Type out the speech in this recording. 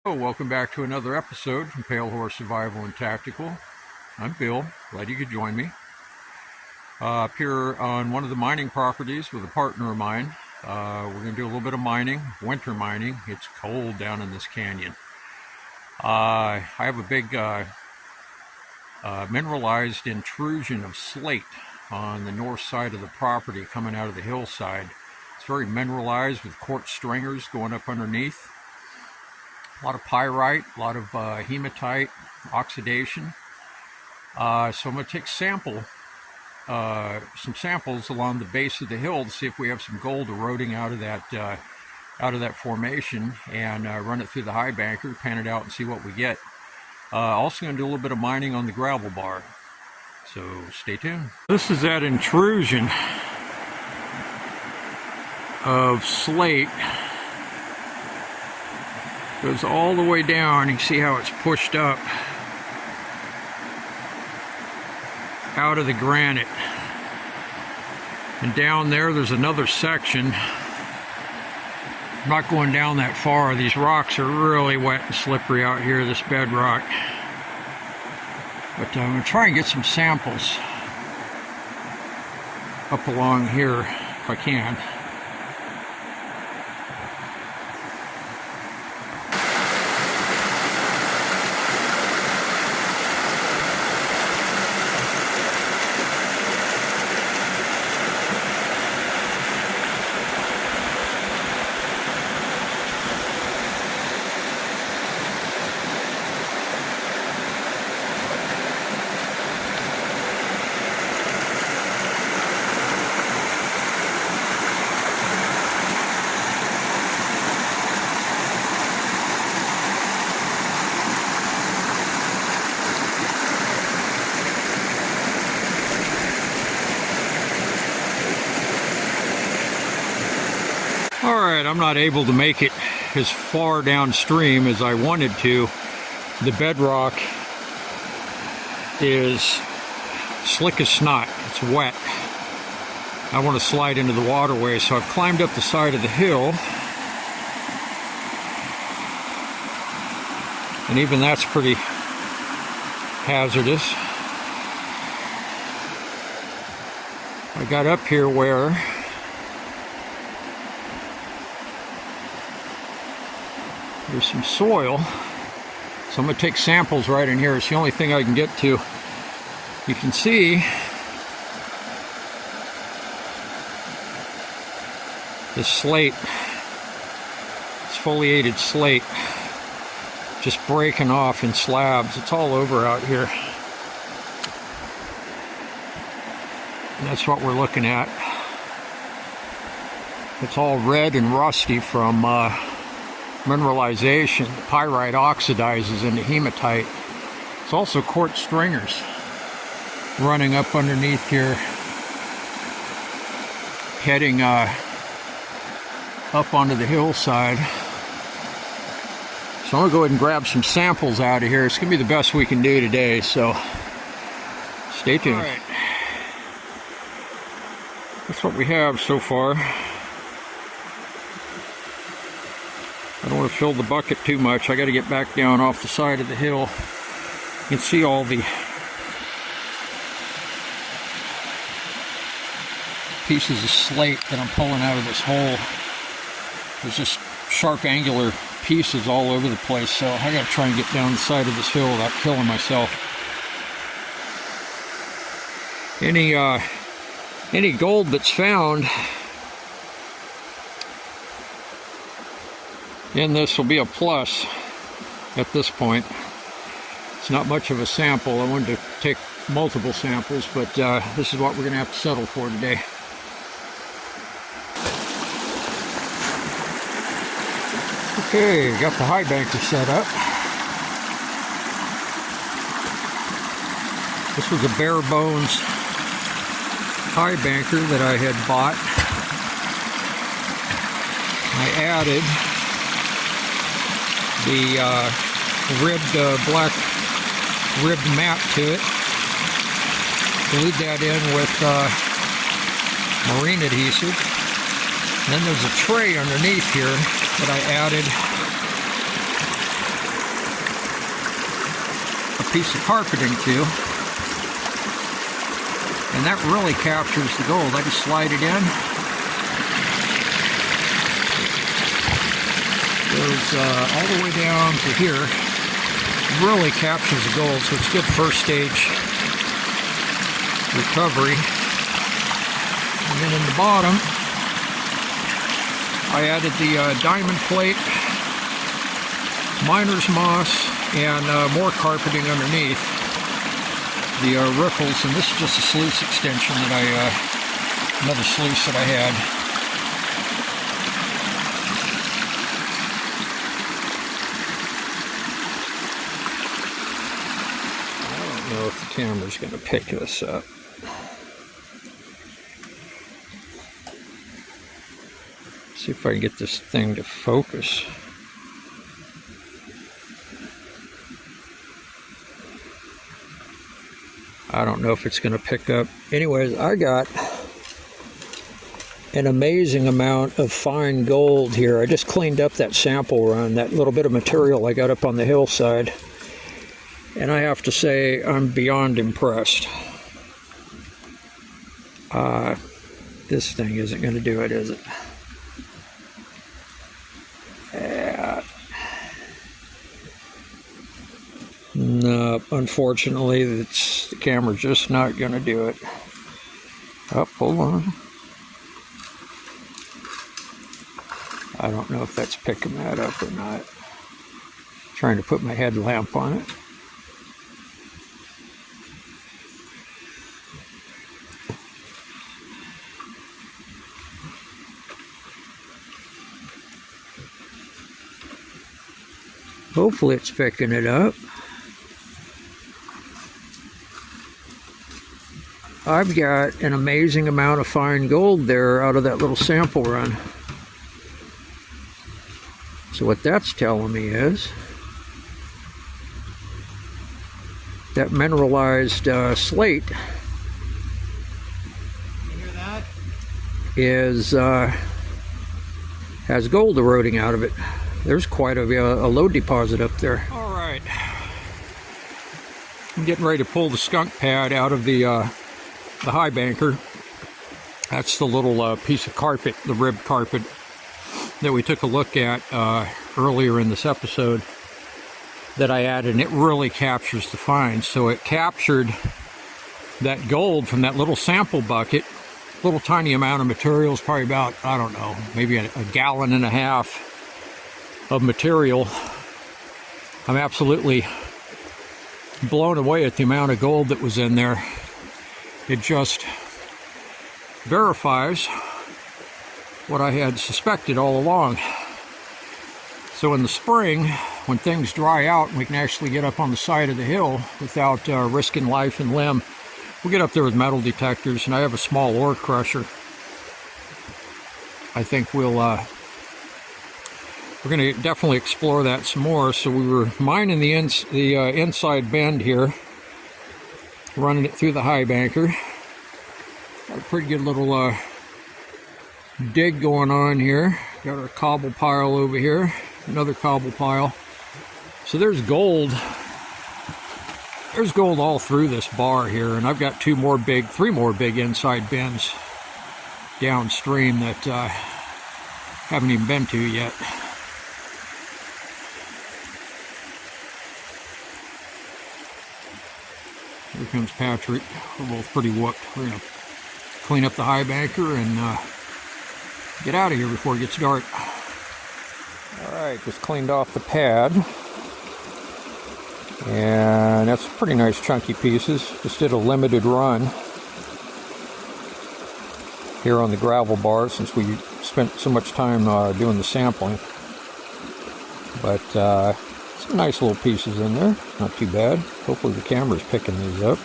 Oh, welcome back to another episode from Pale Horse Survival and Tactical. I'm Bill. Glad you could join me. Up here on one of the mining properties with a partner of mine. We're going to do a little bit of mining, winter mining. It's cold down in this canyon. I have a big mineralized intrusion of slate on the north side of the property coming out of the hillside. It's very mineralized with quartz stringers going up underneath. A lot of pyrite, a lot of hematite, oxidation. So I'm going to take some samples along the base of the hill to see if we have some gold eroding out of that formation, and run it through the high banker, pan it out, and see what we get. Also going to do a little bit of mining on the gravel bar. So stay tuned. This is that intrusion of slate. Goes all the way down. You can see how it's pushed up out of the granite. And down there's another section. I'm not going down that far. These rocks are really wet and slippery out here, this bedrock. But I'm going to try and get some samples up along here if I can. Alright, I'm not able to make it as far downstream as I wanted to. The bedrock is slick as snot. It's wet. I want to slide into the waterway, so I've climbed up the side of the hill. And even that's pretty hazardous. I got up here where there's some soil, so I'm going to take samples right in here. It's the only thing I can get to. You can see the slate, it's foliated slate, just breaking off in slabs. It's all over out here. And that's what we're looking at. It's all red and rusty from mineralization. The pyrite oxidizes into hematite. It's also quartz stringers running up underneath here, heading up onto the hillside. So I'm going to go ahead and grab some samples out of here. It's going to be the best we can do today, so stay tuned. All right. That's what we have so far. I don't want to fill the bucket too much. I got to get back down off the side of the hill. You can see all the pieces of slate that I'm pulling out of this hole. There's just sharp angular pieces all over the place, so I got to try and get down the side of this hill without killing myself. Any gold that's found in this will be a plus at this point. It's not much of a sample. I wanted to take multiple samples, but this is what we're going to have to settle for today. Okay, got the high banker set up. This was a bare bones high banker that I had bought. I added the black ribbed mat to it. Glued that in with marine adhesive. And then there's a tray underneath here that I added piece of carpeting too. And that really captures the gold. I just slide it in. Goes all the way down to here. Really captures the gold, so it's good first stage recovery. And then in the bottom, I added the diamond plate, miner's moss, and more carpeting underneath the riffles. And this is just a sluice extension that another sluice that I had. I don't know if the camera's going to pick this up. See if I can get this thing to focus. I don't know if it's going to pick up. Anyways, I got an amazing amount of fine gold here. I just cleaned up that sample run, that little bit of material I got up on the hillside. And I have to say, I'm beyond impressed. This thing isn't going to do it, is it? No, unfortunately, the camera's just not going to do it. Oh, hold on. I don't know if that's picking that up or not. Trying to put my headlamp on it. Hopefully it's picking it up. I've got an amazing amount of fine gold there out of that little sample run. So what that's telling me is that mineralized slate is has gold eroding out of it. There's quite a lode deposit up there. All right, I'm getting ready to pull the skunk pad out of the high banker. That's the little piece of carpet, the rib carpet that we took a look at earlier in this episode that I added, and it really captures the fines. So it captured that gold from that little sample bucket, little tiny amount of material, is probably about, I don't know, maybe a gallon and a half of material. I'm absolutely blown away at the amount of gold that was in there. It just verifies what I had suspected all along. So in the spring, when things dry out and we can actually get up on the side of the hill without risking life and limb, we'll get up there with metal detectors, and I have a small ore crusher. I think we're going to definitely explore that some more. So we were mining the inside bend here, running it through the high banker. Got a pretty good little dig going on here. Got our cobble pile over here, another cobble pile. So there's gold. There's gold all through this bar here, and I've got three more big inside bends downstream that haven't even been to yet. Here comes Patrick. We're both pretty whooped. We're going to clean up the high banker and get out of here before it gets dark. Alright, just cleaned off the pad. And that's pretty nice chunky pieces. Just did a limited run here on the gravel bar since we spent so much time doing the sampling. But some nice little pieces in there. Not too bad. Hopefully the camera's picking these up.